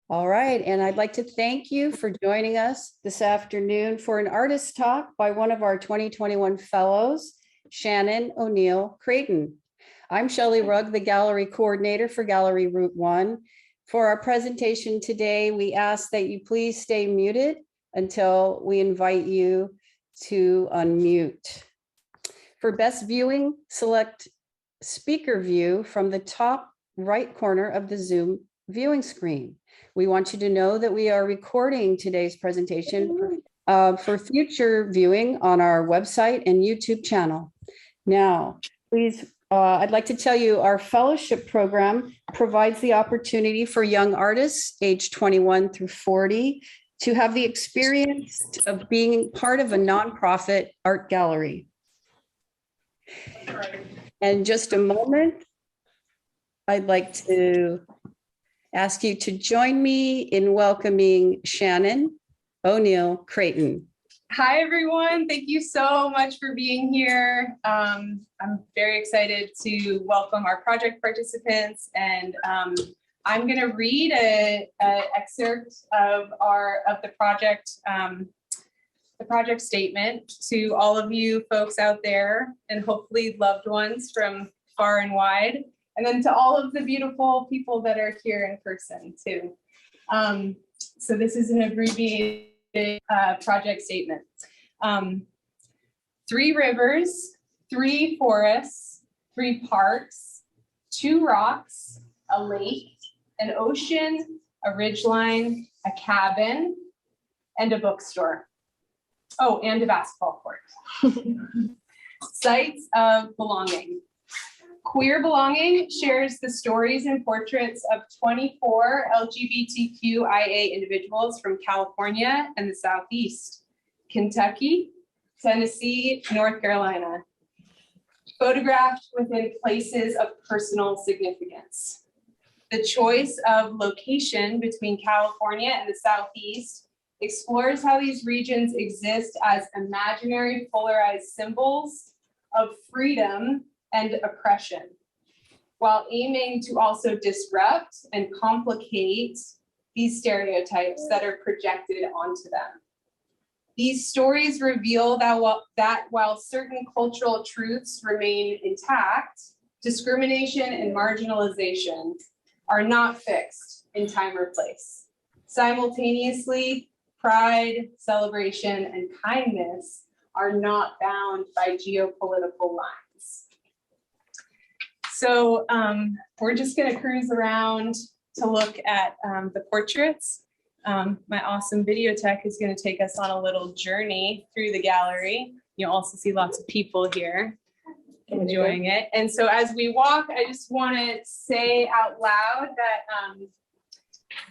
All right, and I'd like to thank you for joining us this afternoon for an artist talk by one of our 2021 fellows, Shannon O'Neill-Creighton. I'm Shelley Rugg, the gallery coordinator for Gallery Route 1. For our presentation today, we ask that you please stay muted until we invite you to unmute. For best viewing, select speaker view from the top right corner of the Zoom viewing screen. We want you to know that we are recording today's presentation for future viewing on our website and YouTube channel. Now, please, I'd like to tell you our fellowship program provides the opportunity for young artists aged 21 through 40 to have the experience of being part of a nonprofit art gallery. In just a moment, I'd like to ask you to join me in welcoming Shannon O'Neill-Creighton. Hi, everyone. Thank you so much for being here. I'm very excited to welcome our project participants, and I'm going to read an excerpt of the project statement to all of you folks out there, and hopefully loved ones from far and wide. And then to all of the beautiful people that are here in person too. So this is an abbreviated project statement. 3 rivers, 3 forests, 3 parks, 2 rocks, a lake, an ocean, a ridgeline, a cabin, and a bookstore. Oh, and a basketball court. Sites of belonging. Queer Belonging shares the stories and portraits of 24 LGBTQIA individuals from California and the Southeast, Kentucky, Tennessee, North Carolina, photographed within places of personal significance. The choice of location between California and the Southeast explores how these regions exist as imaginary polarized symbols of freedom and oppression, while aiming to also disrupt and complicate these stereotypes that are projected onto them. These stories reveal that while certain cultural truths remain intact, discrimination and marginalization are not fixed in time or place. Simultaneously, pride, celebration, and kindness are not bound by geopolitical lines. So we're just going to cruise around to look at the portraits. My awesome video tech is going to take us on a little journey through the gallery. You'll also see lots of people here enjoying it. And so as we walk, I just want to say out loud that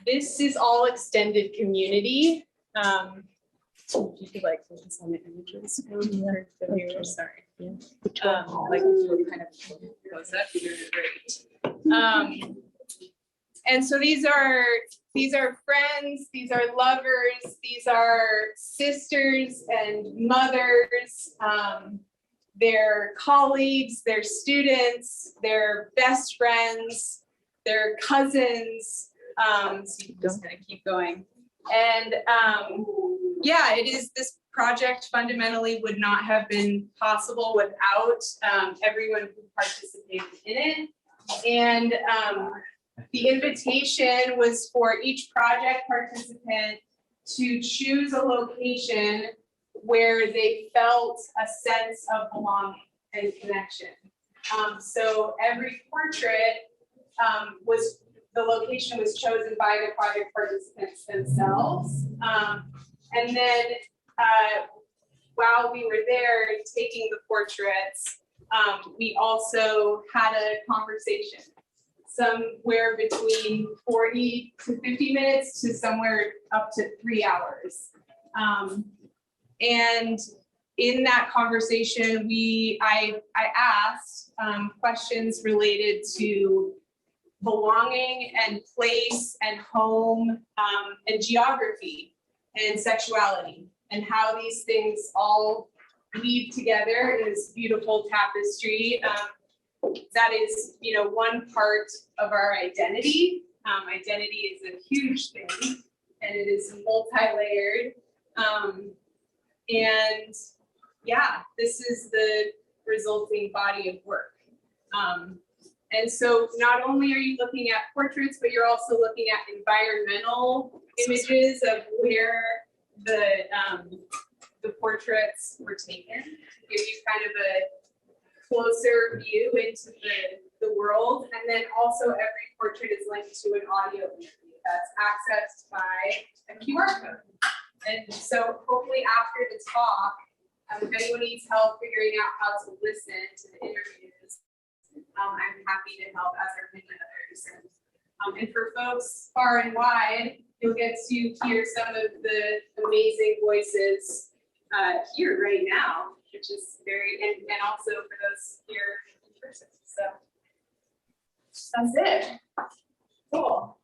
this is all extended community. If you could like focus on the images for the viewers, sorry. Yeah. Like kind of close up, you're great. And so these are friends, these are lovers, these are sisters and mothers, they're colleagues, they're students, they're best friends, they're cousins. So I'm just gonna keep going. And yeah, it is, this project fundamentally would not have been possible without everyone who participated in it. And the invitation was for each project participant to choose a location where they felt a sense of belonging and connection. So every portrait the location was chosen by the project participants themselves. And then while we were there taking the portraits, we also had a conversation, somewhere between 40 to 50 minutes to somewhere up to 3 hours. And in that conversation, I asked questions related to belonging and place and home and geography and sexuality, and how these things all weave together in this beautiful tapestry that is, one part of our identity, Identity is a huge thing, and it is multi-layered. And yeah, this is the resulting body of work. And so not only are you looking at portraits, but you're also looking at environmental images of where the portraits were taken, to give you kind of a closer view into the world. And then also every portrait is linked to an audio interview that's accessed by a QR code. And so hopefully after the talk, if anyone needs help figuring out how to listen to the interviews, I'm happy to help, as are many others. And for folks far and wide, you'll get to hear some of the amazing voices here right now, which is very, and also for those here in person. So that's it. Cool.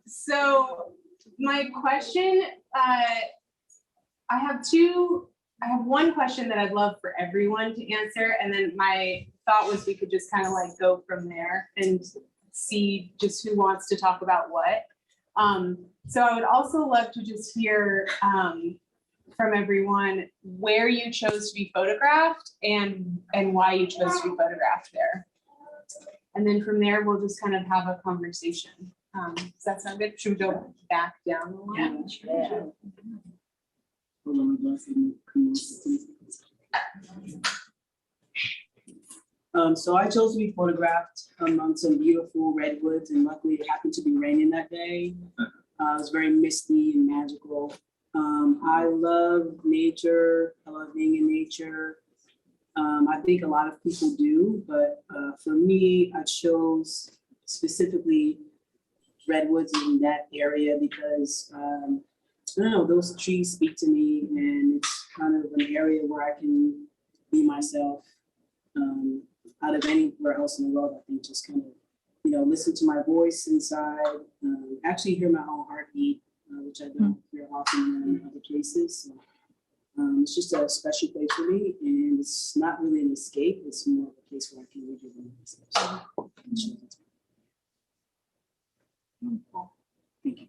So my question, I have one question that I'd love for everyone to answer, and then my thought was we could just kind of like go from there and see just who wants to talk about what. So I would also love to just hear from everyone where you chose to be photographed and why you chose to be photographed there. And then from there, we'll just kind of have a conversation. Does that sound good? Should we go back down the line? Yeah. So I chose to be photographed on some beautiful redwoods, and luckily it happened to be raining that day. It was very misty and magical. I love nature. I love being in nature. I think a lot of people do, but for me, I chose specifically redwoods in that area because I don't know, those trees speak to me, and it's kind of an area where I can be myself. Out of anywhere else in the world, I think just kind of, listen to my voice inside, actually hear my own heartbeat, which I don't hear often in other places. So, it's just a special place for me, and it's not really an escape. It's more of a place where I can rejuvenate myself. So, thank you.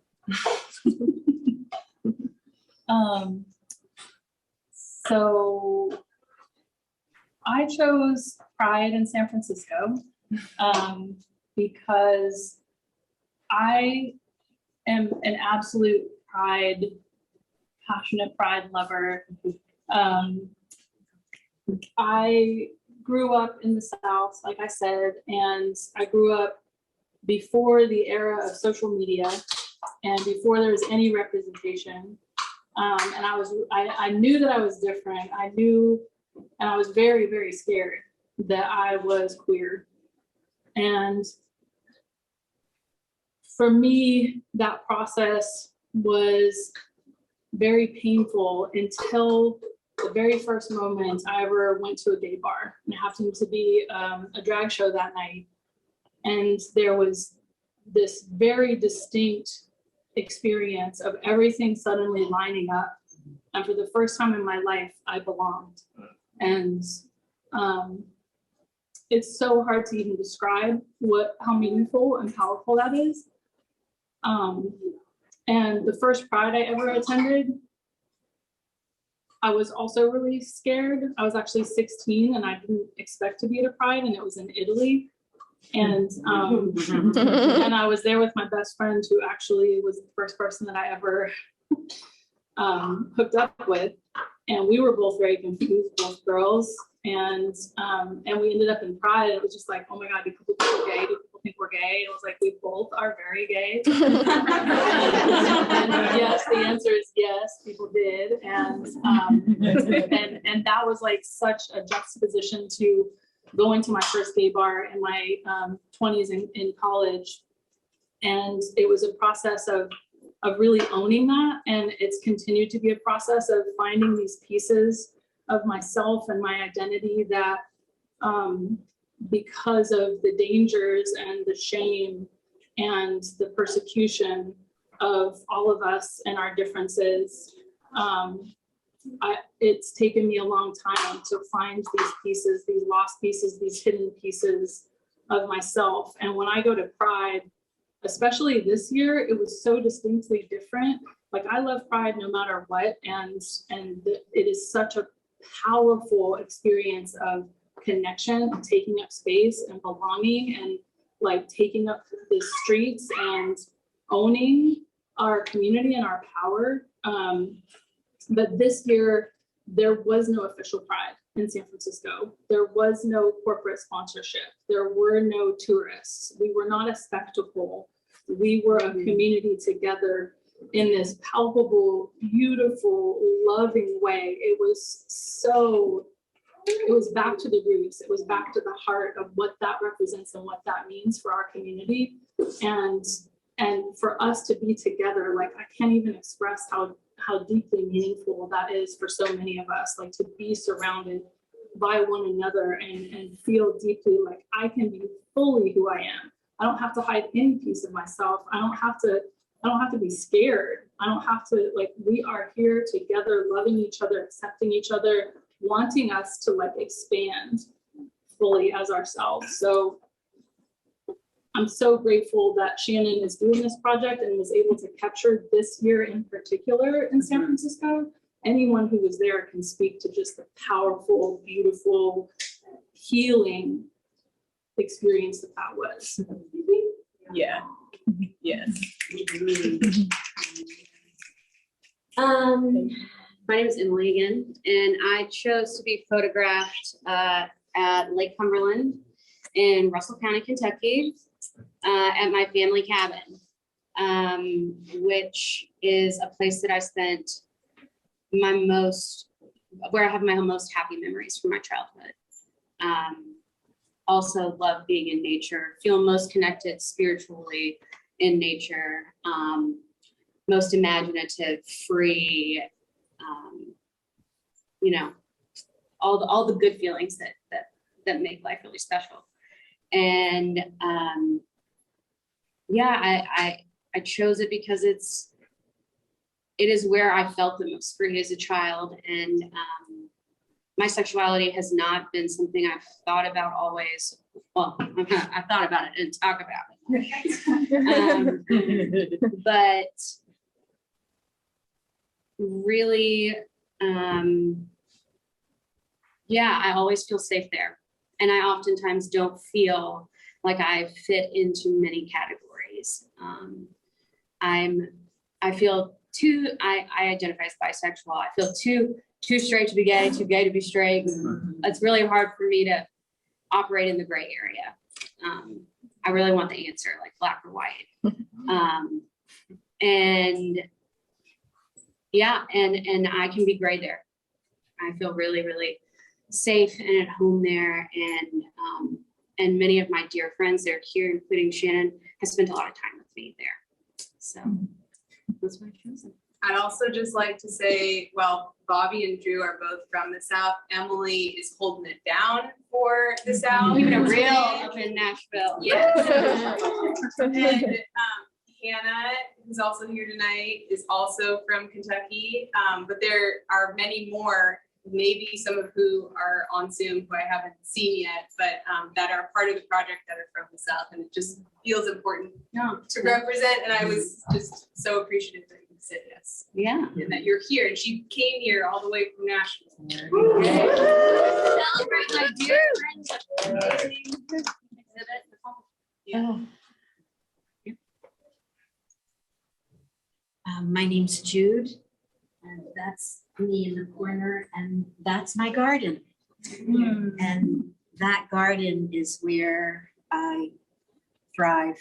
So I chose Pride in San Francisco because I am an absolute passionate Pride lover. I grew up in the South, like I said, and I grew up before the era of social media and before there was any representation. And I knew that I was different. I knew, and I was very, very scared that I was queer. And for me, that process was very painful until the very first moment I ever went to a gay bar. And it happened to be a drag show that night. And there was this very distinct experience of everything suddenly lining up. And for the first time in my life, I belonged. And it's so hard to even describe how meaningful and powerful that is. And the first Pride I ever attended, I was also really scared. I was actually 16 and I didn't expect to be at a Pride, and it was in Italy. And and I was there with my best friend, who actually was the first person that I ever hooked up with. And we were both very confused, both girls. And we ended up in Pride. It was just like, oh my God, do people think we're gay? Do people think we're gay? It was like, we both are very gay. And yes, the answer is yes, people did. And that was like such a juxtaposition to going to my first gay bar in my 20s in college. And it was a process of really owning that. And it's continued to be a process of finding these pieces of myself and my identity that because of the dangers and the shame and the persecution of all of us and our differences, it's taken me a long time to find these pieces, these lost pieces, these hidden pieces of myself. And when I go to Pride, especially this year, it was so distinctly different. Like I love Pride no matter what, and it is such a powerful experience of connection, taking up space and belonging, and like taking up the streets and owning our community and our power. But this year, there was no official Pride in San Francisco. There was no corporate sponsorship. There were no tourists. We were not a spectacle. We were a community together in this palpable, beautiful, loving way. It was back to the roots. It was back to the heart of what that represents and what that means for our community. And for us to be together, like I can't even express how deeply meaningful that is for so many of us, like to be surrounded by one another and feel deeply like I can be fully who I am. I don't have to hide any piece of myself. I don't have to be scared. I don't have to, like, we are here together, loving each other, accepting each other, wanting us to like expand fully as ourselves. So I'm so grateful that Shannon is doing this project and was able to capture this year in particular in San Francisco. Anyone who was there can speak to just the powerful, beautiful, healing experience that was. Yeah. Yes. My name is Emily again, and I chose to be photographed at Lake Cumberland in Russell County, Kentucky, at my family cabin, which is a place that I spent where I have my most happy memories from my childhood. Also love being in nature, feel most connected spiritually in nature, most imaginative, free, all the good feelings that make life really special. And I chose it because it is where I felt the most free as a child. And my sexuality has not been something I've thought about always. Well, I thought about it and talk about it. But really, I always feel safe there. And I oftentimes don't feel like I fit into many categories. I identify as bisexual. I feel too straight to be gay, too gay to be straight. It's really hard for me to operate in the gray area. I really want the answer, like black or white. And I can be gray there. I feel really, really safe and at home there. And many of my dear friends that are here, including Shannon, has spent a lot of time with me there. So that's what I've chosen. I'd also just like to say, well, Bobby and Drew are both from the South. Emily is holding it down for the South. Keeping it real up in Nashville. Yes. And Hannah, who's also here tonight, is also from Kentucky. But there are many more, maybe some of who are on Zoom who I haven't seen yet, but that are part of the project that are from the South. And it just feels important to represent. And I was just so appreciative that you said yes. Yeah. And that you're here. And she came here all the way from Nashville. Celebrate my dear friends at the amazing exhibit. Yeah. My name's Jude, and that's me in the corner, and that's my garden. And that garden is where I thrive.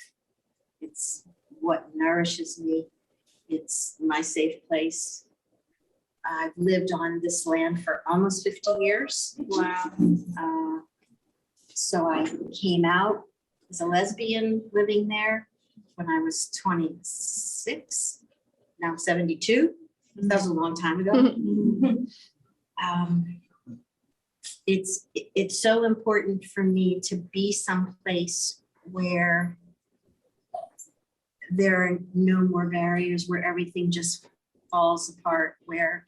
It's what nourishes me. It's my safe place. I've lived on this land for almost 50 years. Wow. So I came out as a lesbian living there when I was 26. Now I'm 72. That was a long time ago. It's so important for me to be someplace where there are no more barriers, where everything just falls apart, where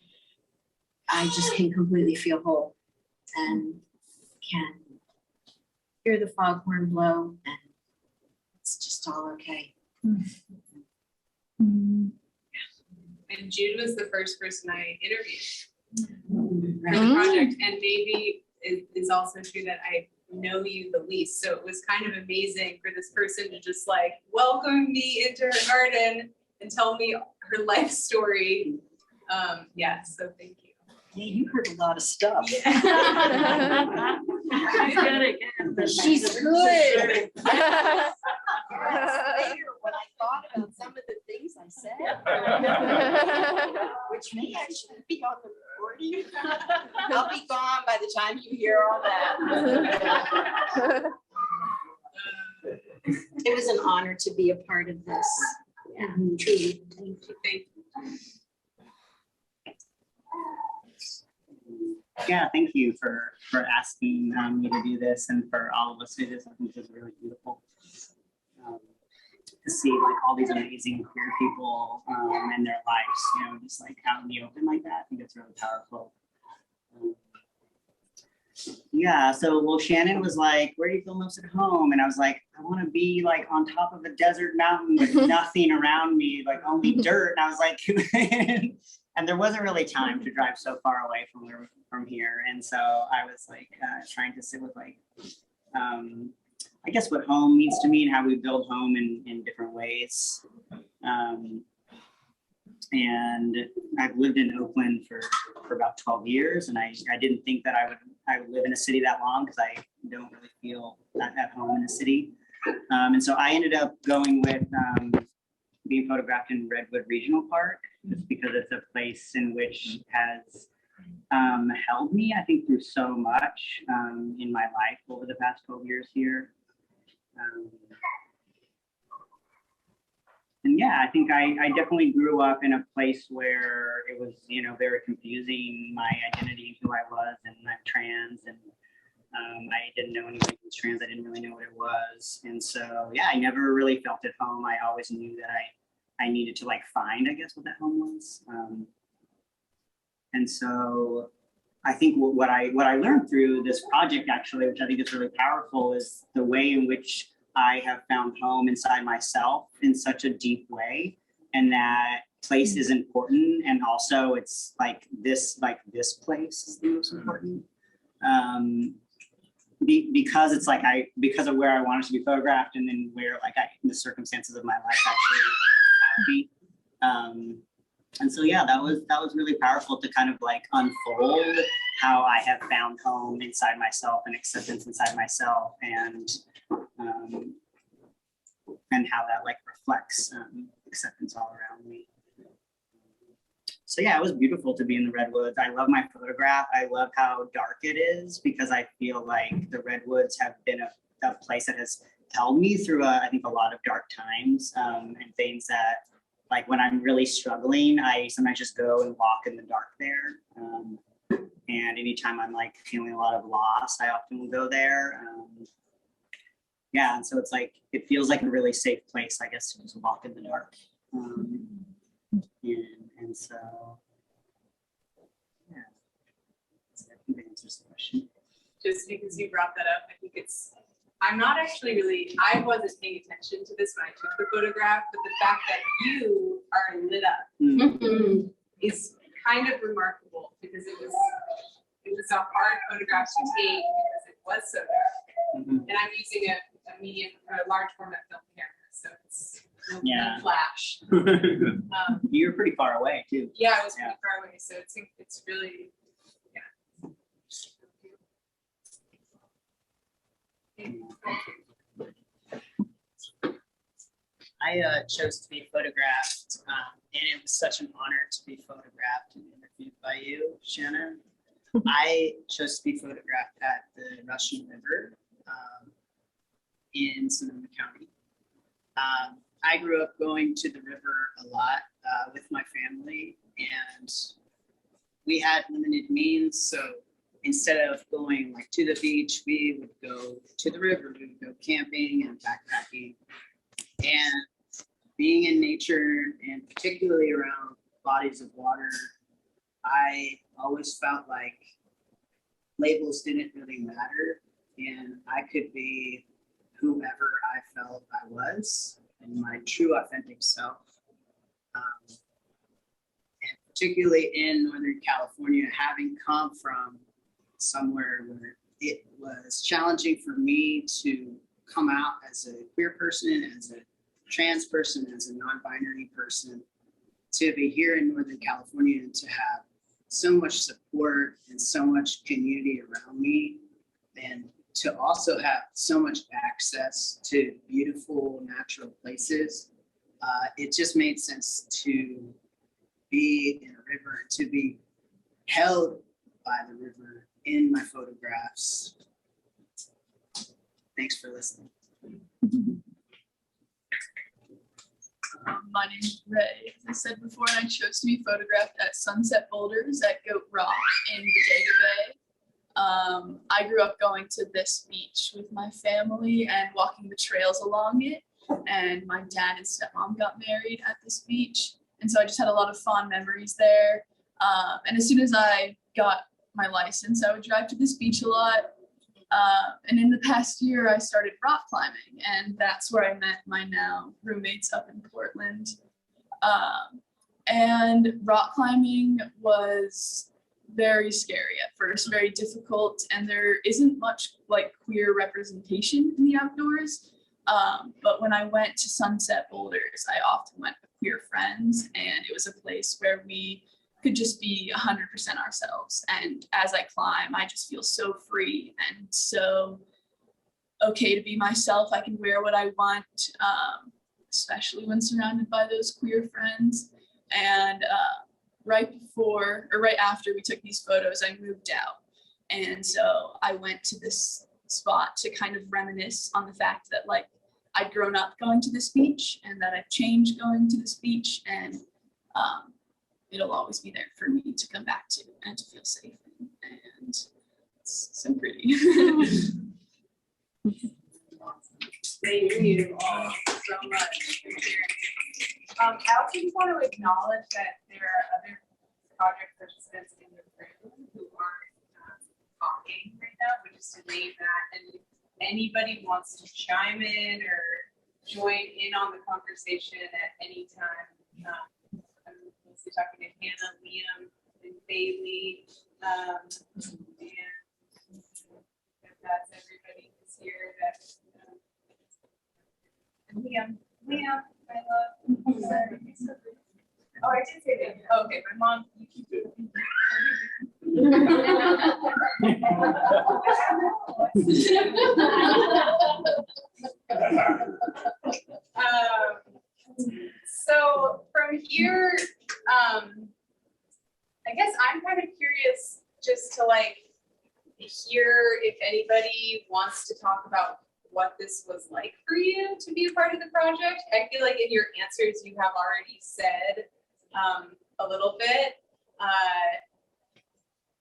I just can completely feel whole and can hear the foghorn blow, and it's just all okay. And Jude was the first person I interviewed Right. for the project, and maybe it's also true that I know you the least. So it was kind of amazing for this person to just like welcome me into her garden and tell me her life story. Yeah, so thank you. Yeah, you heard a lot of stuff. Yeah. She's good. Later, when I thought about some of the things I said, which may actually be on the recording, I'll be gone by the time you hear all that. It was an honor to be a part of this. Yeah, truly. Thank you. Thank you. Yeah, thank you for asking me to do this and for all of us to do this. I think it's really beautiful to see like all these amazing queer people and their lives, you know, just like out in the open like that. I think it's really powerful. Yeah, so well, Shannon was like, where do you feel most at home? And I was like, I want to be like on top of a desert mountain with nothing around me, like only dirt. And I was like, and there wasn't really time to drive so far away from here. And so I was like trying to sit with like, I guess what home means to me and how we build home in different ways. And I've lived in Oakland for about 12 years, and I didn't think that I would live in a city that long because I don't really feel at home in a city. And so I ended up going with being photographed in Redwood Regional Park, just because it's a place in which has held me, I think, through so much in my life over the past 12 years here. And yeah, I think I definitely grew up in a place where it was, you know, very confusing, my identity, who I was, and I'm trans, and I didn't know anybody who was trans. I didn't really know what it was. And so, yeah, I never really felt at home. I always knew that I needed to like find, I guess, what that home was. And so I think what I learned through this project, actually, which I think is really powerful, is the way in which I have found home inside myself in such a deep way, and that place is important, and also it's like this place is the most important, because it's like because of where I wanted to be photographed, and then where like the circumstances of my life actually have me. And so yeah, that was really powerful to kind of like unfold how I have found home inside myself and acceptance inside myself, and how that like reflects acceptance all around me. So yeah, it was beautiful to be in the Redwoods. I love my photograph. I love how dark it is, because I feel like the Redwoods have been a place that has held me through I think a lot of dark times, and things that, like when I'm really struggling, I sometimes just go and walk in the dark there. And anytime I'm like feeling a lot of loss, I often will go there. Yeah, and so it's like, it feels like a really safe place, I guess, to just walk in the dark. And so, yeah, so I think that answers the question. Just because you brought that up, I think I'm not actually really, I wasn't paying attention to this when I took the photograph, but the fact that you are lit up is kind of remarkable, because it was a hard photograph to take because it was so dark. And I'm using a large format film camera, so it's no flash. You're pretty far away too. Yeah, I was pretty far away, so it's really, I chose to be photographed, and it was such an honor to be photographed and interviewed by you, Shannon. I chose to be photographed at the Russian River in Sonoma County. I grew up going to the river a lot with my family, and we had limited means, so instead of going like to the beach, we would go to the river. We would go camping and backpacking, and being in nature, and particularly around bodies of water, I always felt like labels didn't really matter, and I could be whoever I felt I was. and my true authentic self. And particularly in Northern California, having come from somewhere where it was challenging for me to come out as a queer person, as a trans person, as a non-binary person, to be here in Northern California and to have so much support and so much community around me, and to also have so much access to beautiful natural places. It just made sense to be in a river, to be held by the river in my photographs. Thanks for listening. My name is Ray, as I said before, and I chose to be photographed at Sunset Boulders at Goat Rock in Bodega Bay. I grew up going to this beach with my family and walking the trails along it. And my dad and stepmom got married at this beach. And so I just had a lot of fond memories there. And as soon as I got my license, I would drive to this beach a lot. And in the past year, I started rock climbing, and that's where I met my now roommates up in Portland. And rock climbing was very scary at first, very difficult, and there isn't much like queer representation in the outdoors. But when I went to Sunset Boulders, I often went with queer friends, and it was a place where we could just be 100% ourselves. And as I climb, I just feel so free and so okay to be myself. I can wear what I want, especially when surrounded by those queer friends. And right after we took these photos, I moved out. And so I went to this spot to kind of reminisce on the fact that like I'd grown up going to this beach and that I've changed going to this beach, and it'll always be there for me to come back to and to feel safe in. And it's so pretty. Thank you all so much for sharing. I also just want to acknowledge that there are other project participants in the room who aren't talking right now, but just to name that. And if anybody wants to chime in or join in on the conversation at any time, I'm mostly talking to Hannah, Liam, and Bailey. And if that's everybody who's here, that's and Liam, I love. Sorry. Oh, I did say that. Oh, okay, my mom, you keep it. So from here, I guess I'm kind of curious just to like hear if anybody wants to talk about what this was like for you to be a part of the project. I feel like in your answers you have already said a little bit.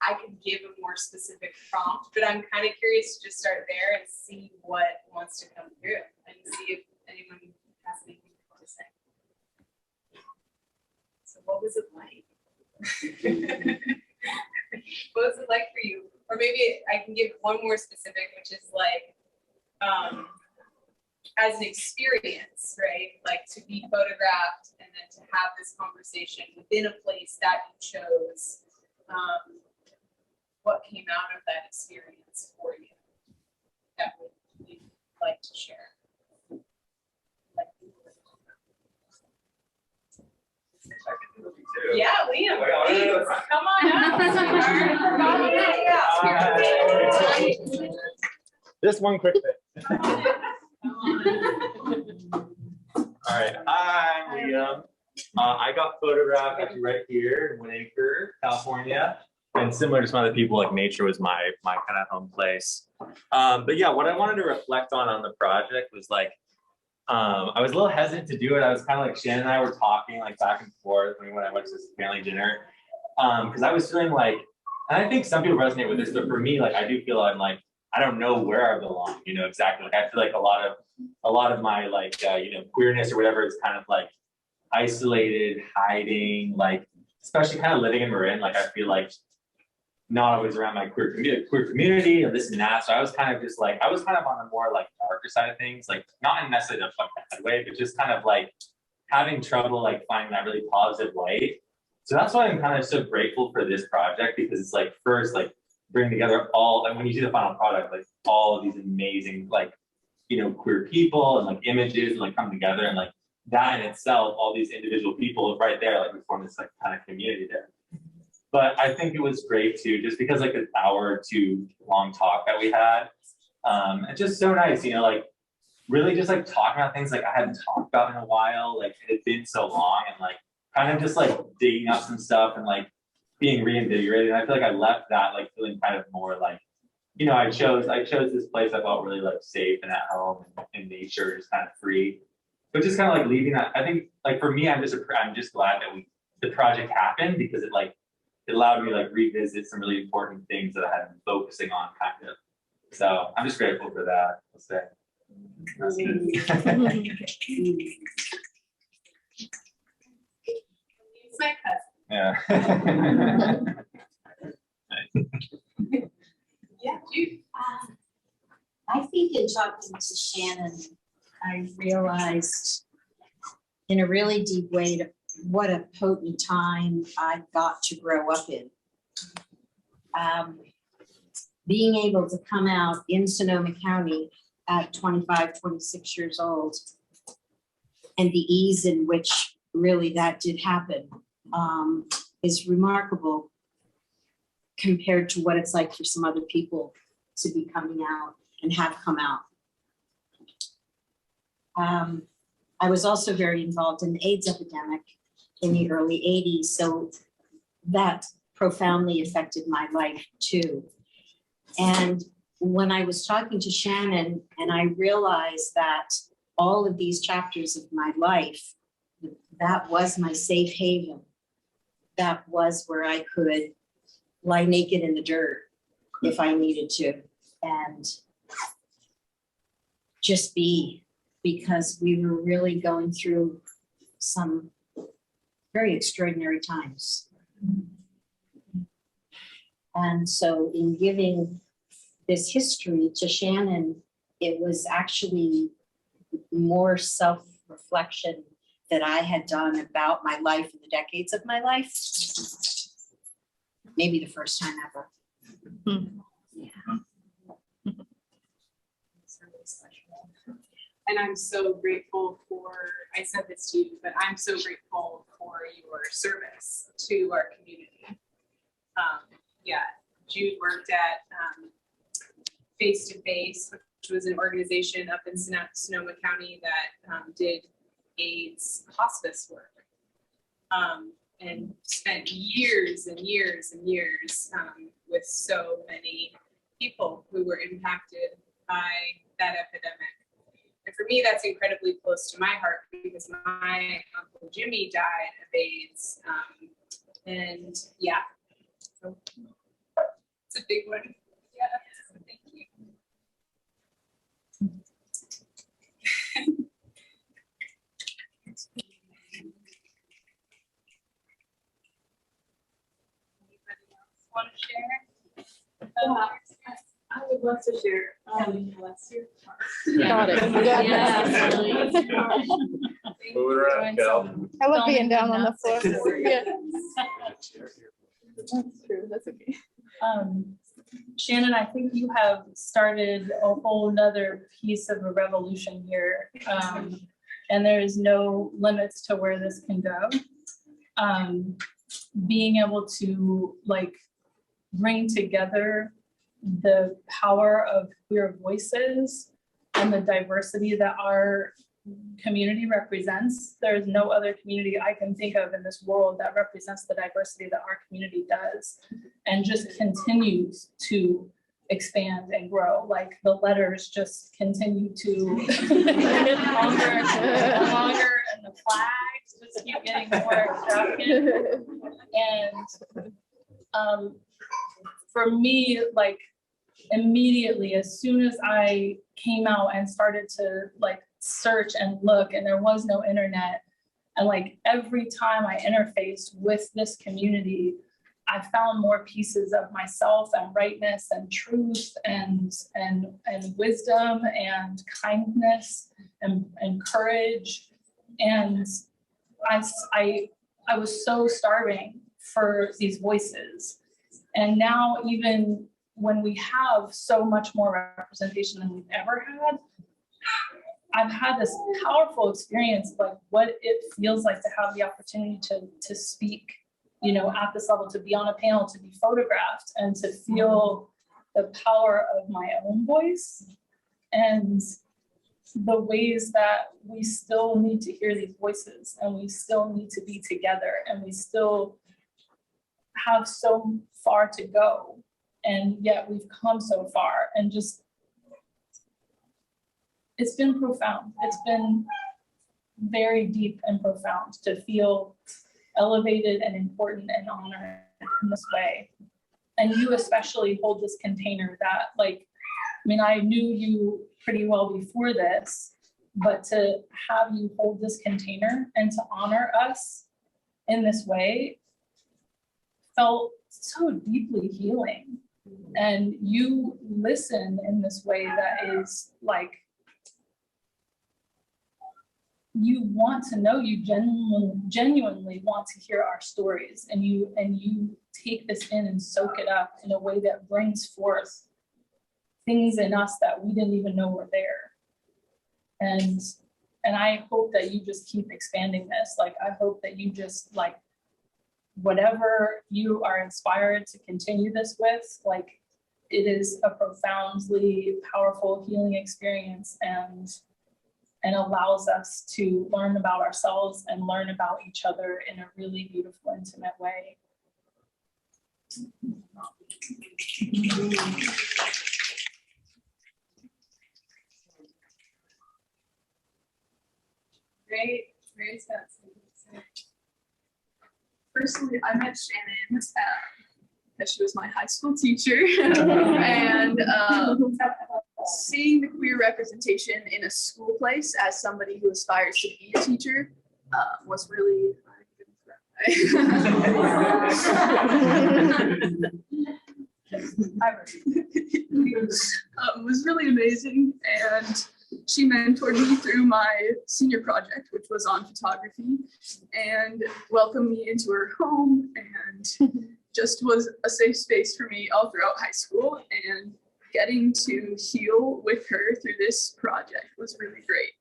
I could give a more specific prompt, but I'm kind of curious to just start there and see what wants to come through and see if anyone has anything to say. So what was it like? What was it like for you? Or maybe I can give one more specific, which is like, as an experience, right? Like to be photographed and then to have this conversation within a place that you chose. What came out of that experience for you that you'd like to share? Yeah, Liam, please, come on up. Just one quick thing. All right, hi, I'm Liam. I got photographed actually right here in Winacre, California. And similar to some other people, like nature was my kind of home place. But yeah, what I wanted to reflect on the project was like, I was a little hesitant to do it. I was kind of like Shannon and I were talking like back and forth when I went to this family dinner. Because I was feeling like, and I think some people resonate with this, but for me, like I do feel I'm like, I don't know where I belong, you know, exactly. Like I feel like a lot of my like you know, queerness or whatever is kind of like isolated, hiding, like especially kind of living in Marin, like I feel like not always around my queer community and this and that. So I was kind of just like, I was kind of on the more like darker side of things, like not necessarily a bad way, but just kind of like having trouble like finding that really positive light. So that's why I'm kind of so grateful for this project, because it's like first like bring together all, and when you see the final product, like all of these amazing like, you know, queer people and like images and like come together, and like that in itself, all these individual people right there, like we form this like kind of community there. But I think it was great too, just because like an hour or two long talk that we had, it's just so nice, you know, like really just like talking about things like I hadn't talked about in a while, like it had been so long, and like kind of just like digging up some stuff and like being reinvigorated. And I feel like I left that like feeling kind of more like, you know, I chose this place I felt really like safe and at home and in nature, just kind of free. But just kind of like leaving that, I think like for me, I'm just glad that the project happened, because it allowed me to like revisit some really important things that I had been focusing on kind of. So I'm just grateful for that, I'll say. That's good. It's my cousin. Yeah. Yeah, Jude. I think in talking to Shannon, I realized in a really deep way what a potent time I got to grow up in. Being able to come out in Sonoma County at 25, 26 years old, and the ease in which really that did happen is remarkable compared to what it's like for some other people to be coming out and have come out. I was also very involved in the AIDS epidemic in the early 80s, so that profoundly affected my life too. And when I was talking to Shannon and I realized that all of these chapters of my life, that was my safe haven. That was where I could lie naked in the dirt if I needed to, and just be, because we were really going through some very extraordinary times. And so in giving this history to Shannon, it was actually more self-reflection that I had done about my life in the decades of my life. Maybe the first time ever. Yeah. And I'm so grateful for, I said this to you, but I'm so grateful for your service to our community. Yeah, Jude worked at Face to Face, which was an organization up in Sonoma County that did AIDS hospice work, and spent years and years and years with so many people who were impacted by that epidemic. And for me, that's incredibly close to my heart, because my Uncle Jimmy died of AIDS. And yeah, so it's a big one. Yeah, so thank you. Anybody else want to share? I would love to share. Bless you. Got it. Move it around, Cal. I love being down on the floor. Yeah. That's true, that's okay. Shannon, I think you have started a whole nother piece of a revolution here. And there is no limits to where this can go. Being able to like bring together the power of queer voices and the diversity that our community represents. There's no other community I can think of in this world that represents the diversity that our community does, and just continues to expand and grow. Like the letters just continue to get longer and longer, and the flags just keep getting more extravagant. And for me, like immediately, as soon as I came out and started to like search and look, and there was no internet, and like every time I interfaced with this community, I found more pieces of myself and rightness and truth and wisdom and kindness and courage. And I was so starving for these voices. And now, even when we have so much more representation than we've ever had, I've had this powerful experience of like what it feels like to have the opportunity to speak, you know, at this level, to be on a panel, to be photographed, and to feel the power of my own voice and the ways that we still need to hear these voices, and we still need to be together, and we still have so far to go, and yet we've come so far. And just, it's been profound. It's been very deep and profound to feel elevated and important and honored in this way. And you especially hold this container that, like, I mean, I knew you pretty well before this, but to have you hold this container and to honor us in this way felt so deeply healing. And you listen in this way that is like, you want to know, you genuinely want to hear our stories, and you take this in and soak it up in a way that brings forth things in us that we didn't even know were there. And I hope that you just keep expanding this. Like, I hope that you just, like, whatever you are inspired to continue this with, like, it is a profoundly powerful healing experience, and allows us to learn about ourselves and learn about each other in a really beautiful, intimate way. Great. Personally, I met Shannon because she was my high school teacher, and seeing the queer representation in a school place as somebody who aspires to be a teacher was really was really amazing. And she mentored me through my senior project, which was on photography, and welcomed me into her home, and just was a safe space for me all throughout high school. And getting to heal with her through this project was really great,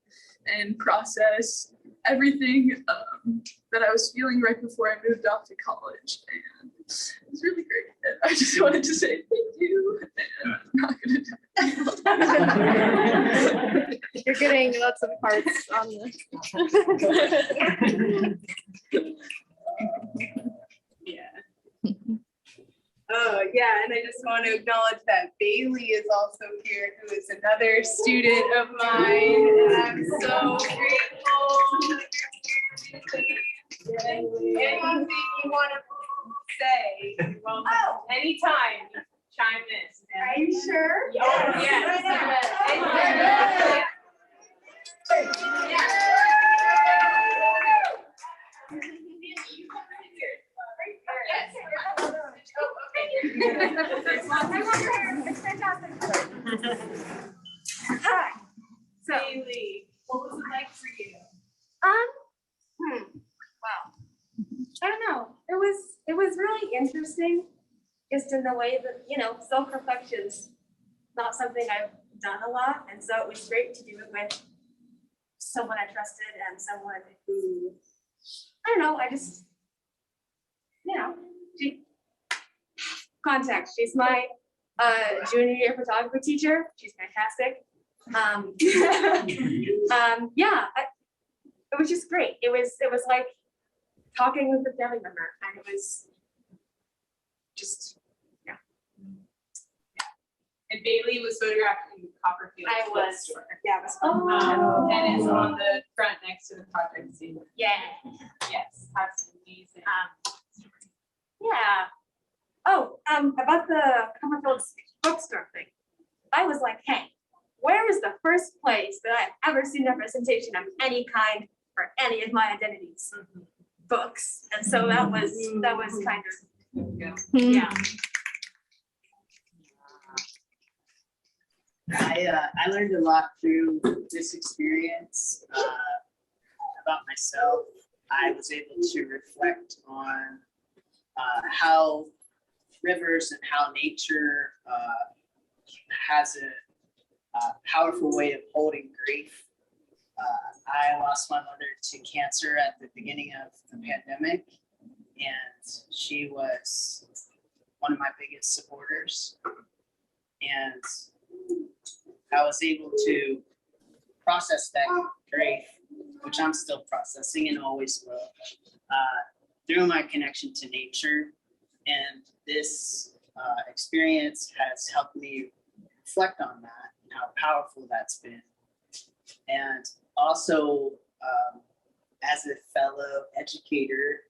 and process everything that I was feeling right before I moved off to college. And it was really great. And I just wanted to say thank you. And I'm not gonna You're getting lots of hearts on this. Yeah, and I just want to acknowledge that Bailey is also here, who is another student of mine, and I'm so grateful. Anything you want to say, you're welcome. Anytime, chime in. Are you sure? Oh, yes. Hi. So, Bailey, what was it like for you? Wow. I don't know. It was really interesting, just in the way that, you know, self-reflection's not something I've done a lot, and so it was great to do it with someone I trusted and someone who, I don't know, I just, you know, context. She's my junior year photography teacher. She's fantastic. Yeah, it was just great. It was like talking with a family member, and it was just, yeah. And Bailey was photographed in Copperfield. I was. Bookstore. Yeah, it was fun. And it's on the front next to the project scene. Yeah. Yes, that's amazing. Yeah. Oh, about the Copperfield bookstore thing. I was like, hey, where is the first place that I've ever seen representation of any kind for any of my identities? Books. And so that was kind of Yeah. I learned a lot through this experience about myself. I was able to reflect on how rivers and how nature has a powerful way of holding grief. I lost my mother to cancer at the beginning of the pandemic, and she was one of my biggest supporters. And I was able to process that grief, which I'm still processing and always will, through my connection to nature. And this experience has helped me reflect on that and how powerful that's been. And also, as a fellow educator,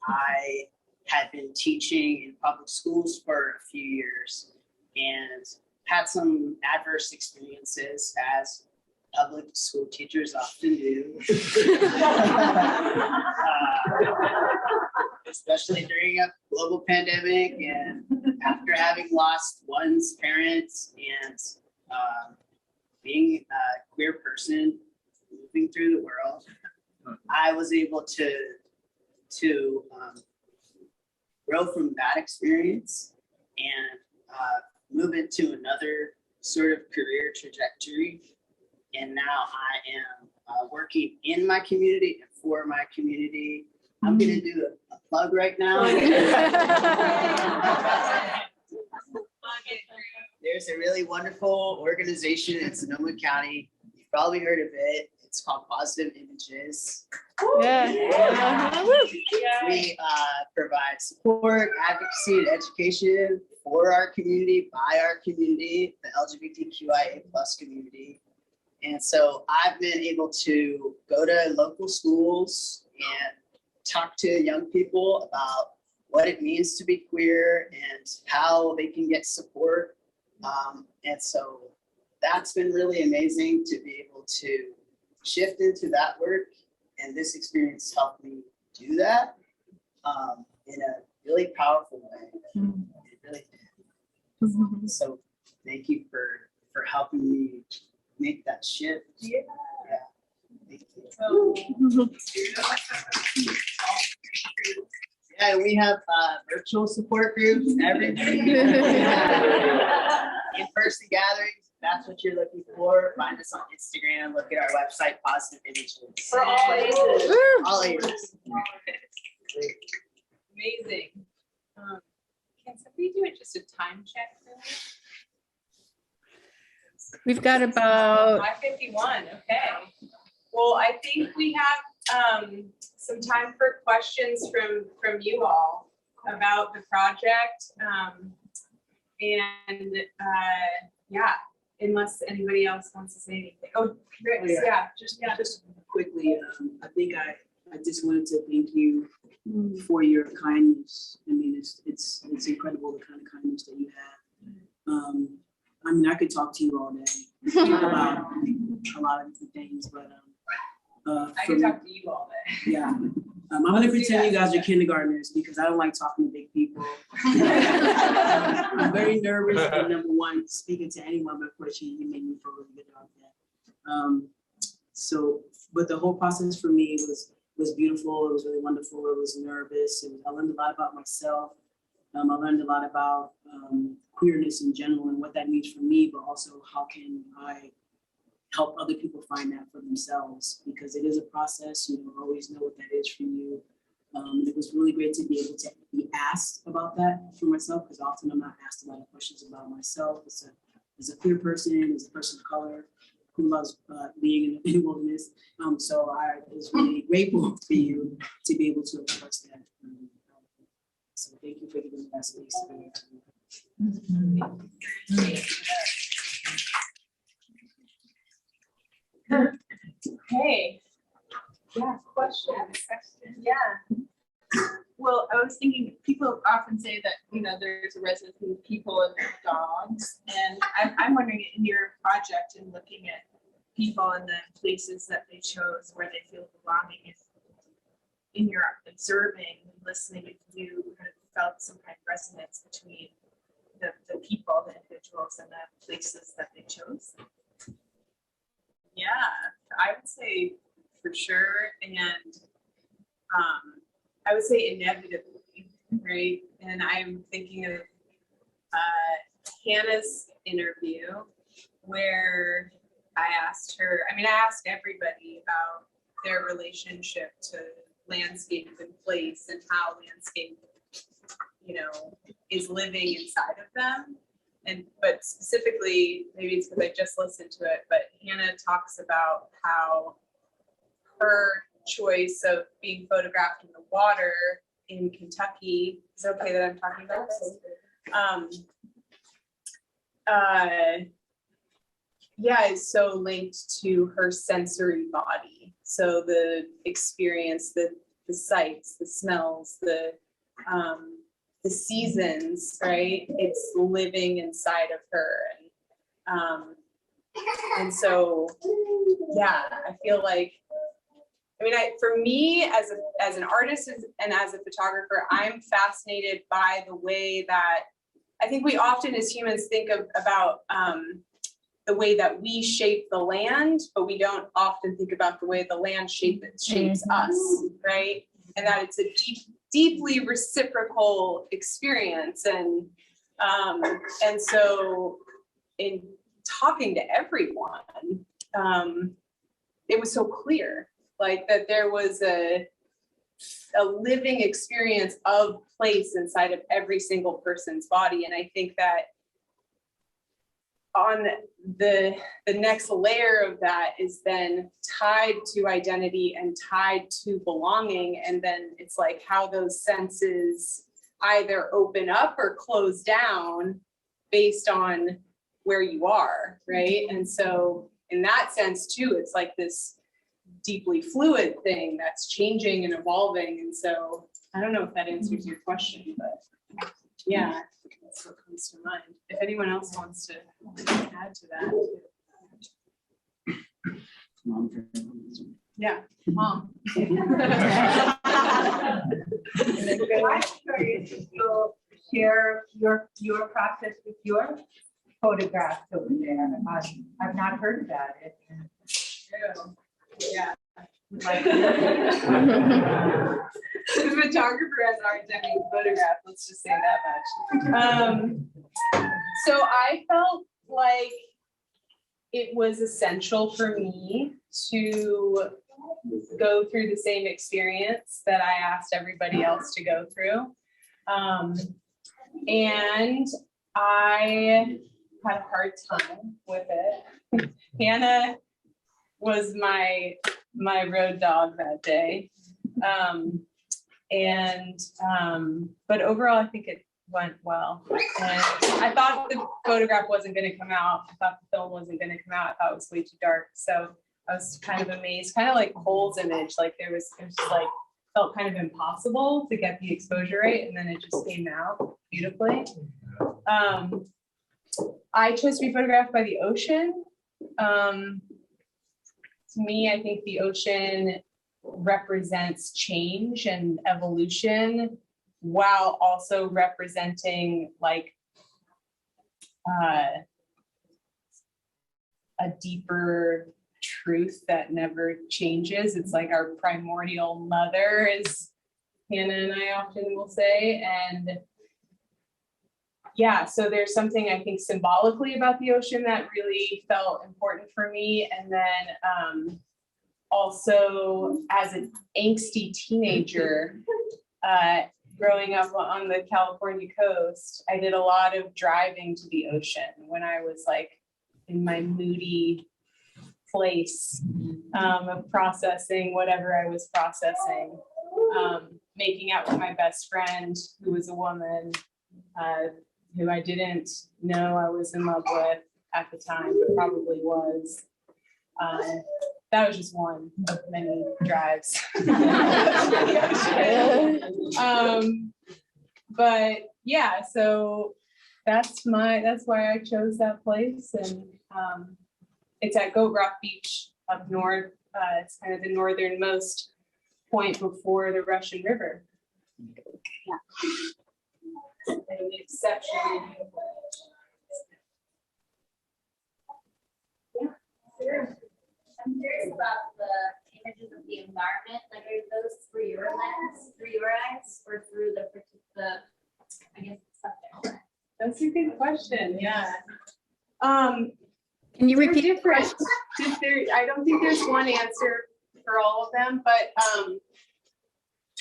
I had been teaching in public schools for a few years and had some adverse experiences, as public school teachers often do. Especially during a global pandemic and after having lost one's parents and being a queer person moving through the world, I was able to grow from that experience and move into another sort of career trajectory. And now I am working in my community and for my community. I'm going to do a plug right now. There's a really wonderful organization in Sonoma County. You've probably heard of it. It's called Positive Images. Yeah. We provide support, advocacy, and education for our community, by our community, the LGBTQIA+ community. And so I've been able to go to local schools and talk to young people about what it means to be queer and how they can get support. And so that's been really amazing to be able to shift into that work. And this experience helped me do that in a really powerful way. It really did. So thank you for helping me make that shift. Yeah. Thank you. Yeah, we have virtual support groups, everything. In-person gatherings, that's what you're looking for. Find us on Instagram, look at our website, Positive Images. For all ages. All ages. Amazing. Can somebody do it just a time check for me? We've got about 5:51, okay. Well, I think we have some time for questions from you all about the project. Yeah, unless anybody else wants to say anything. Oh, Chris, yeah. Just quickly, I think I just wanted to thank you for your kindness. I mean, it's incredible the kind of kindness that you have. I mean, I could talk to you all day about a lot of different things, but I can talk to you all day. yeah. I'm gonna pretend you guys are kindergartners because I don't like talking to big people. I'm very nervous, and number one, speaking to anyone, but of course you made me feel really good about that. But the whole process for me was beautiful. It was really wonderful. It was nervous. I learned a lot about myself. I learned a lot about queerness in general and what that means for me, but also how can I help other people find that for themselves, because it is a process. You don't always know what that is for you. It was really great to be able to be asked about that for myself, because often I'm not asked a lot of questions about myself as a queer person, as a person of color who loves being in the wilderness. So I was really grateful for you to be able to express that. So thank you for giving me that space to be able to do that. Okay. Yeah, questions. Yeah. Well, I was thinking, people often say that, there's a resonance between people and their dogs. And I'm wondering, in your project and looking at people and the places that they chose where they feel belonging, in your observing and listening, if you kind of felt some kind of resonance between the people, the individuals, and the places that they chose. Yeah, I would say for sure, and I would say inevitably, right? And I'm thinking of Hannah's interview where I asked her, I mean, I asked everybody about their relationship to landscape and place and how landscape, you know, is living inside of them. But specifically, maybe it's because I just listened to it, but Hannah talks about how her choice of being photographed in the water in Kentucky, is it okay that I'm talking about this? Yeah, is so linked to her sensory body. So the experience, the sights, the smells, the seasons, right? It's living inside of her. And so, yeah, I feel like, I mean, for me as an artist and as a photographer, I'm fascinated by the way that I think we often as humans think about the way that we shape the land, but we don't often think about the way the land shapes us, right? And that it's a deeply reciprocal experience. And so in talking to everyone, it was so clear, like that there was a living experience of place inside of every single person's body. And I think that on the next layer of that is then tied to identity and tied to belonging. And then it's like how those senses either open up or close down based on where you are, right? And so in that sense too, it's like this deeply fluid thing that's changing and evolving. And so I don't know if that answers your question, but yeah, that's what comes to mind. If anyone else wants to add to that. Yeah, Mom. I'm curious if you'll share your process with your photographs over there. I've not heard about it. Yeah. The photographer has an art technique photograph, let's just say that much. So I felt like it was essential for me to go through the same experience that I asked everybody else to go through. And I had a hard time with it. Hannah was my road dog that day. But overall, I think it went well. And I thought the photograph wasn't going to come out. I thought the film wasn't going to come out. I thought it was way too dark. So I was kind of amazed, kind of like Cole's image. Like it was just like, felt kind of impossible to get the exposure right. And then it just came out beautifully. I chose to be photographed by the ocean. To me, I think the ocean represents change and evolution while also representing like a deeper truth that never changes. It's like our primordial mother, as Hannah and I often will say. And yeah, so there's something I think symbolically about the ocean that really felt important for me. And then also as an angsty teenager, growing up on the California coast, I did a lot of driving to the ocean when I was like in my moody place of processing whatever I was processing, making out with my best friend who was a woman, who I didn't know I was in love with at the time, but probably was. That was just one of many drives. But yeah, so that's why I chose that place. And it's at Goat Rock Beach up north. It's kind of the northernmost point before the Russian River. Yeah. an exceptionally beautiful Sure. I'm curious about the images of the environment, like are those through your lens, through your eyes, or through the I guess, subject? That's a good question, yeah. Can you They're repeat? different. I don't think there's one answer for all of them, but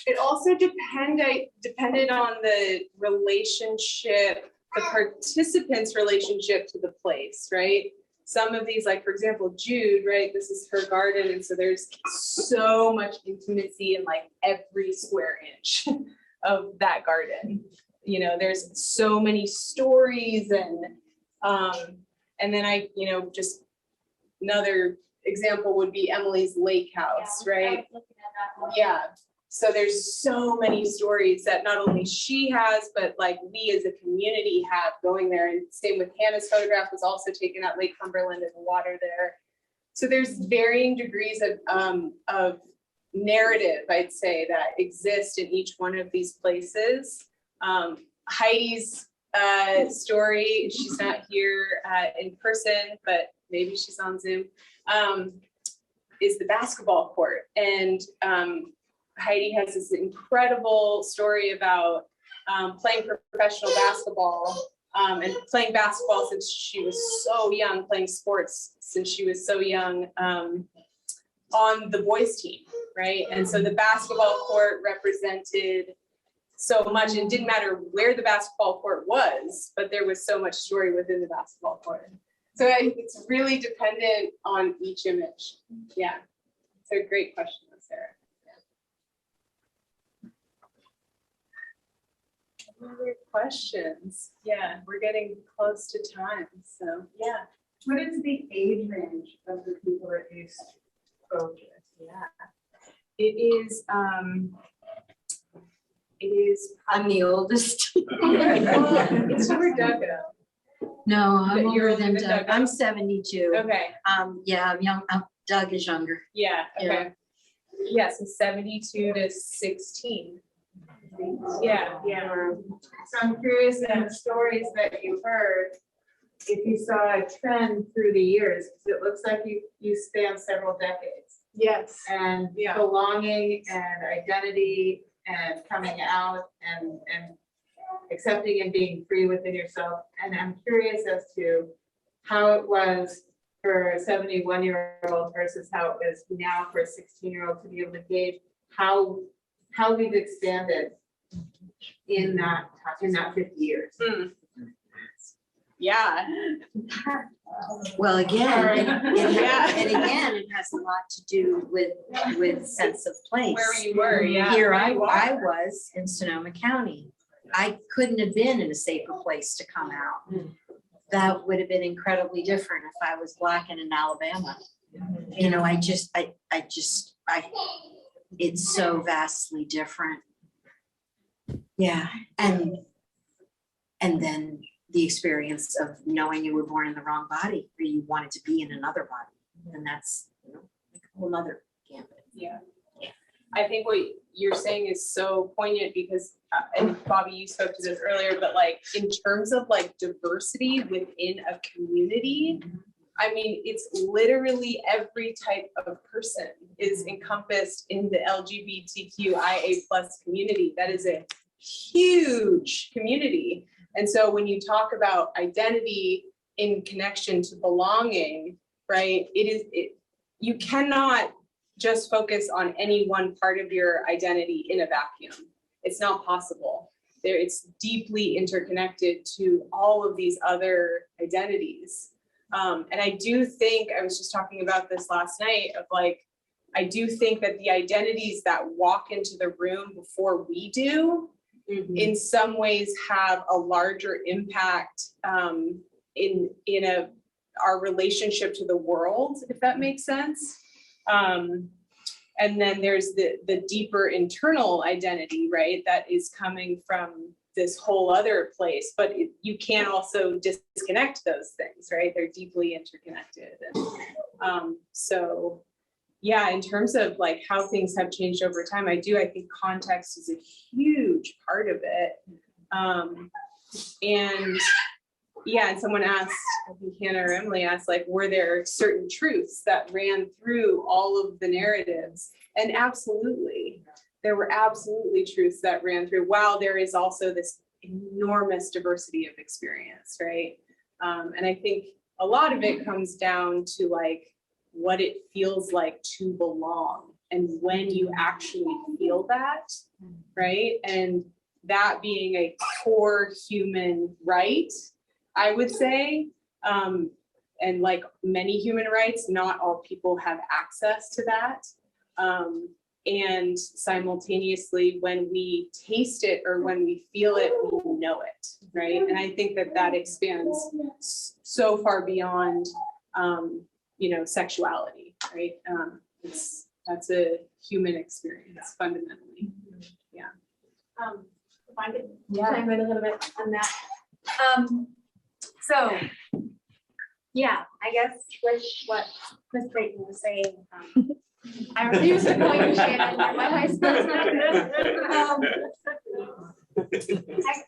it also depended on the relationship, the participant's relationship to the place, right? Some of these, like for example, Jude, right? This is her garden, and so there's so much intimacy in like every square inch of that garden. You know, there's so many stories, and then I, you know, just another example would be Emily's lake house, right? I was looking at that one. Yeah. So there's so many stories that not only she has, but like we as a community have going there. And same with Hannah's photograph was also taken at Lake Cumberland and the water there. So there's varying degrees of narrative, I'd say, that exist in each one of these places. Heidi's story, she's not here in person, but maybe she's on Zoom, is the basketball court. And Heidi has this incredible story about playing professional basketball and playing basketball since she was so young, playing sports since she was so young on the boys team, right? And so the basketball court represented so much, and it didn't matter where the basketball court was, but there was so much story within the basketball court. So it's really dependent on each image. Yeah, it's a great question, Sarah. Other questions? Yeah, we're getting close to time, so yeah. What is the age range of the people that you spoke with? Yeah, it is. I'm the oldest. It's your Duggo. No, But I'm you're older than older than Doug. Doug. I'm 72. Okay. Yeah, I'm young. Doug is younger. Yeah. Okay. Yeah. So 72 to 16. Yeah. Yeah. So I'm curious in the stories that you heard, if you saw a trend through the years, because it looks like you span several decades. Yes. And Yeah. belonging and identity and coming out and accepting and being free within yourself. And I'm curious as to how it was for a 71-year-old versus how it is now for a 16-year-old to be able to gauge how we've expanded in that 50 years. Yeah. Well, again, Yeah. it has a lot to do with sense of place. Where you were, yeah. Here where I you are. was in Sonoma County. I couldn't have been in a safer place to come out. That would have been incredibly different if I was Black and in Alabama. You know, it's so vastly different. Yeah, and then the experience of knowing you were born in the wrong body or you wanted to be in another body. And that's, you know, like a whole nother gambit. Yeah. I think what you're saying is so poignant because, and Bobby, you spoke to this earlier, but like in terms of like diversity within a community, I mean, it's literally every type of person is encompassed in the LGBTQIA+ community. That is a huge community. And so when you talk about identity in connection to belonging, right, you cannot just focus on any one part of your identity in a vacuum. It's not possible. It's deeply interconnected to all of these other identities. And I do think, I was just talking about this last night of like, I do think that the identities that walk into the room before we do, in some ways have a larger impact in our relationship to the world, if that makes sense. And then there's the deeper internal identity, right? That is coming from this whole other place, but you can't also disconnect those things, right? They're deeply interconnected. And so, yeah, in terms of like how things have changed over time, I think context is a huge part of it. And yeah, and someone asked, I think Hannah or Emily asked, like, were there certain truths that ran through all of the narratives? And absolutely, there were absolutely truths that ran through, while there is also this enormous diversity of experience, right? And I think a lot of it comes down to like what it feels like to belong and when you actually feel that, right? And that being a core human right, I would say, and like many human rights, not all people have access to that. And simultaneously, when we taste it or when we feel it, we know it, right? And I think that that expands so far beyond, sexuality, right? That's a human experience fundamentally. Yeah. If I could chime in a little bit on that. So, yeah, I guess with what Ms. Creighton was saying, I refuse to call you Shannon, you're my high school friend.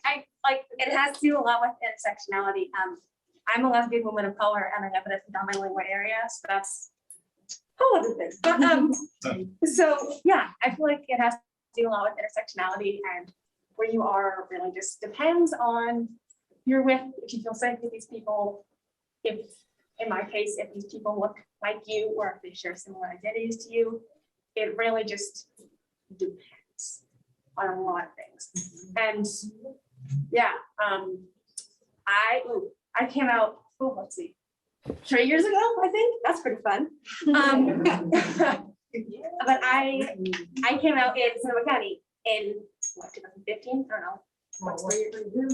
I like, it has to do a lot with intersectionality. I'm a lesbian woman of color and I live in a predominantly white area, so that's whole other thing. But so yeah, I feel like it has to do a lot with intersectionality, and where you are really just depends on you're with, if you feel safe with these people, if in my case, if these people look like you or if they share similar identities to you, it really just depends on a lot of things. And yeah, I came out, let's see, 3 years ago, I think. That's pretty fun. But I came out in Sonoma County in what, 2015? I don't know. What's the year?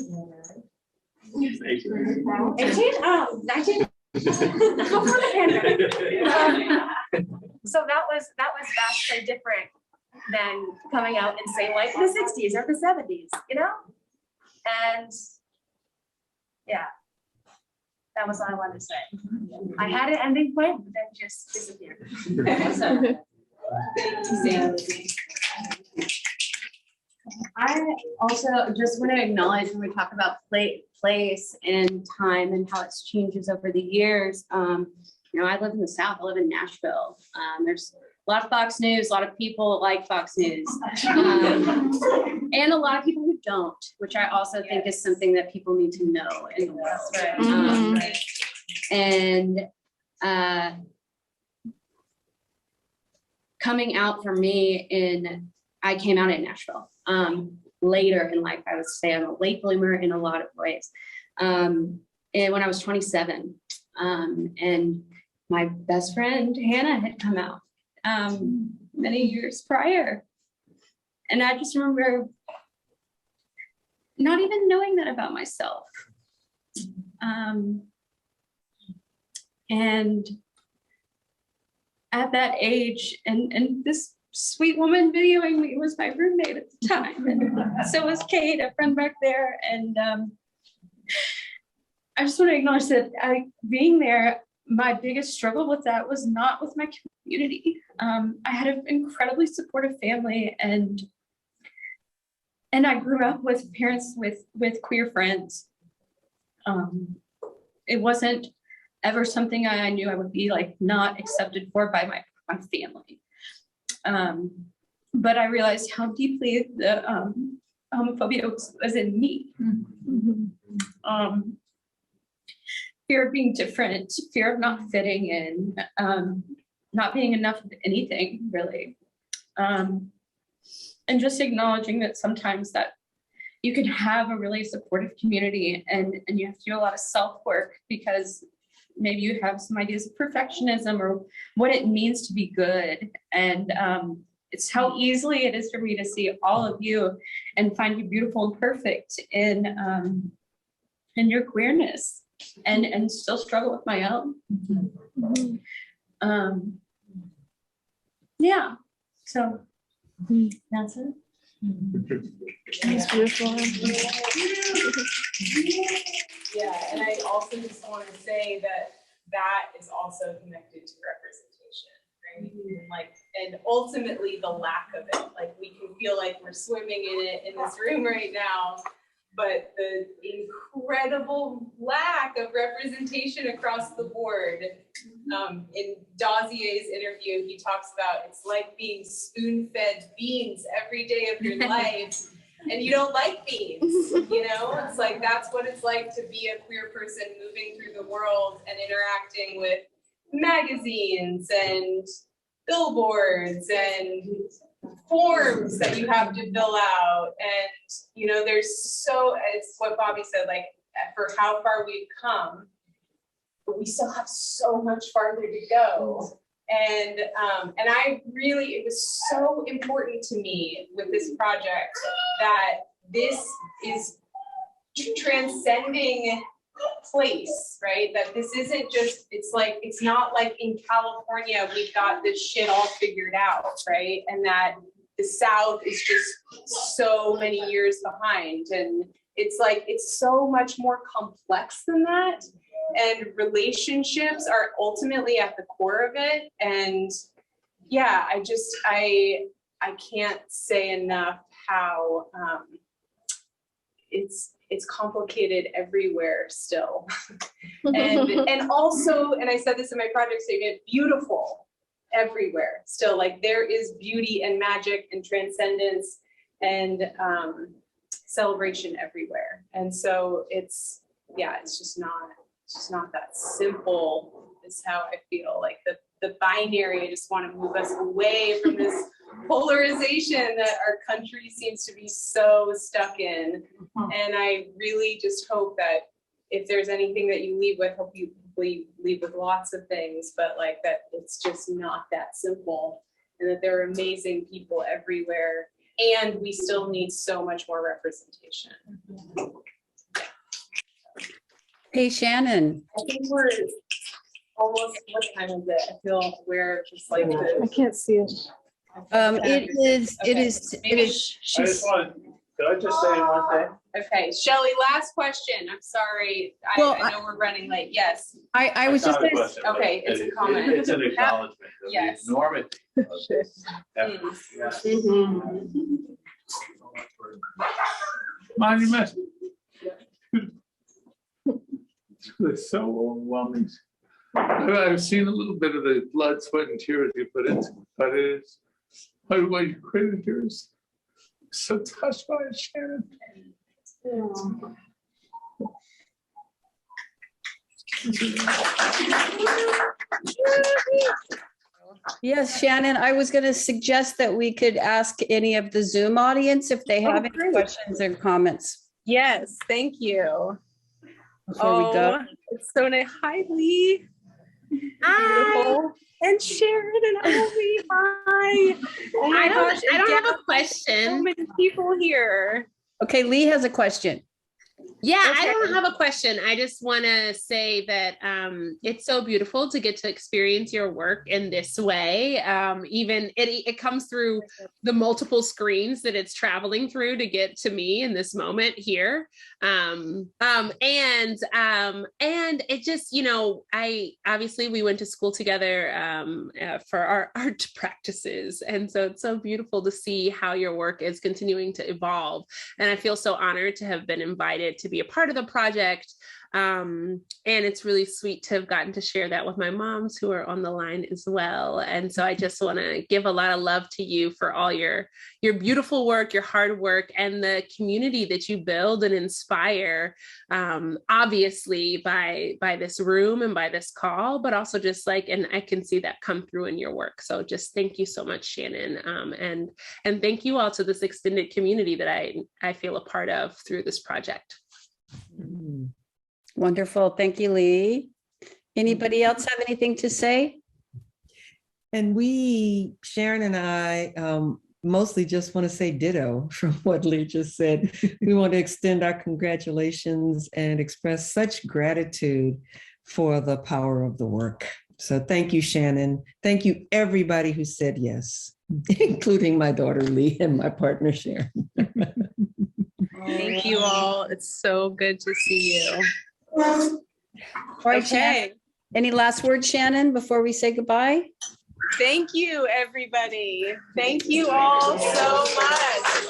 18? Oh, 19? Before the pandemic. So that was vastly different than coming out and saying like the 60s or the 70s, you know? And yeah, that was all I wanted to say. I had an ending point, but then just disappeared. I also just want to acknowledge when we talk about place and time and how it's changes over the years. I live in the South. I live in Nashville. There's a lot of Fox News, a lot of people like Fox News, and a lot of people who don't, which I also think is something that people need to know in the world. And coming out for me I came out in Nashville. Later in life, I would say I'm a late bloomer in a lot of ways. And when I was 27, and my best friend Hannah had come out many years prior. And I just remember not even knowing that about myself. And at that age, and this sweet woman videoing me was my roommate at the time, and so was Kate, a friend back there. And I just want to acknowledge that being there, my biggest struggle with that was not with my community. I had an incredibly supportive family, and I grew up with parents with queer friends. It wasn't ever something I knew I would be like not accepted for by my family. But I realized how deeply the homophobia was in me. Fear of being different, fear of not fitting in, not being enough of anything, really. And just acknowledging that sometimes that you can have a really supportive community and you have to do a lot of self-work because maybe you have some ideas of perfectionism or what it means to be good. And it's how easily it is for me to see all of you and find you beautiful and perfect in your queerness and still struggle with my own. Yeah, so that's it. That's beautiful. Yeah, and I also just want to say that is also connected to representation, right? And ultimately the lack of it. Like we can feel like we're swimming in it in this room right now, but the incredible lack of representation across the board. In Dazier's interview, he talks about it's like being spoon-fed beans every day of your life, and you don't like beans, you know? It's like, that's what it's like to be a queer person moving through the world and interacting with magazines and billboards and forms that you have to fill out. And, you know, it's what Bobby said, like, for how far we've come, but we still have so much farther to go. And it was so important to me with this project that this is transcending place, right? That this isn't just, it's not like in California, we've got this shit all figured out, right? And that the South is just so many years behind. And it's like, it's so much more complex than that. And relationships are ultimately at the core of it. And yeah, I can't say enough how it's complicated everywhere still. and also, and I said this in my project statement, beautiful everywhere still. Like, there is beauty and magic and transcendence and celebration everywhere. And so it's just not that simple, is how I feel. Like the binary, I just want to move us away from this polarization that our country seems to be so stuck in. And I really just hope that if there's anything that you leave with, hope you leave with lots of things, but like that it's just not that simple, and that there are amazing people everywhere, and we still need so much more representation. Hey, Shannon. I think we're almost, what time is it? I feel we're just like I can't see it. It is. Could I just say one thing? Okay, Shelley, last question. I'm sorry. I know we're running late. Yes. I was just Not a gonna, question, but okay, it's a comment. It's an acknowledgement of the Yes. enormity of this effort. Monument. It's so overwhelming. I've seen a little bit of the blood, sweat, and tears you put into it, but it is, what you created here is so touched by it, Shannon. yes, Shannon, I was going to suggest that we could ask any of the Zoom audience if they have any questions or comments Yes, thank you. before we go. It's so nice. Hi, Lee. Beautiful. And Sharon and Ovi. Hi. Oh my gosh. I don't have a So question. many people here. Okay, Lee has a question. Yeah, I Okay. don't have a question. I just want to say that it's so beautiful to get to experience your work in this way. Even it comes through the multiple screens that it's traveling through to get to me in this moment here. And it just, you know, we went to school together for our art practices. And so it's so beautiful to see how your work is continuing to evolve. And I feel so honored to have been invited to be a part of the project. And it's really sweet to have gotten to share that with my moms who are on the line as well. And so I just want to give a lot of love to you for all your beautiful work, your hard work, and the community that you build and inspire, obviously by this room and by this call, but also just like, and I can see that come through in your work. So just thank you so much, Shannon. And thank you all to this extended community that I feel a part of through this project. Wonderful. Thank you, Lee. Anybody else have anything to say? And Sharon and I, mostly just want to say ditto from what Lee just said. We want to extend our congratulations and express such gratitude for the power of the work. So thank you, Shannon. Thank you, everybody who said yes, including my daughter, Lee, and my partner, Sharon. Thank you all. It's so good to see you. All right, Shannon. Okay. Any last words, Shannon, before we say goodbye? Thank you, everybody. Thank you all so much.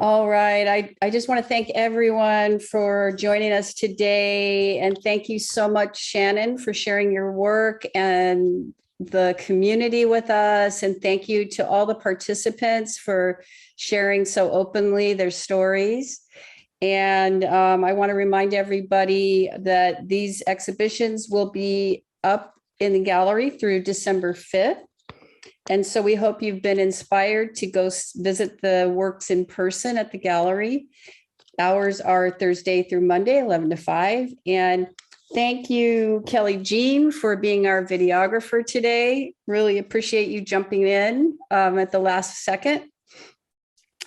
All right. I just want to thank everyone for joining us today. And thank you so much, Shannon, for sharing your work and the community with us. And thank you to all the participants for sharing so openly their stories. And I want to remind everybody that these exhibitions will be up in the gallery through December 5th. And so we hope you've been inspired to go visit the works in person at the gallery. Hours are Thursday through Monday, 11 to 5. And thank you, Kelly Jean, for being our videographer today. Really appreciate you jumping in at the last second.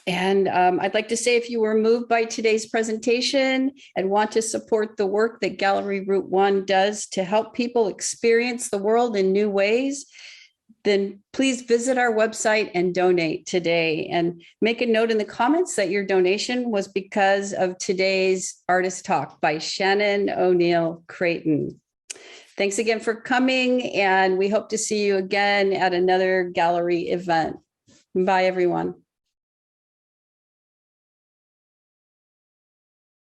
And I'd like to say, if you were moved by today's presentation and want to support the work that Gallery Route 1 does to help people experience the world in new ways, then please visit our website and donate today. And make a note in the comments that your donation was because of today's artist talk by Shannon O'Neill-Creighton. Thanks again for coming, and we hope to see you again at another gallery event. Bye, everyone.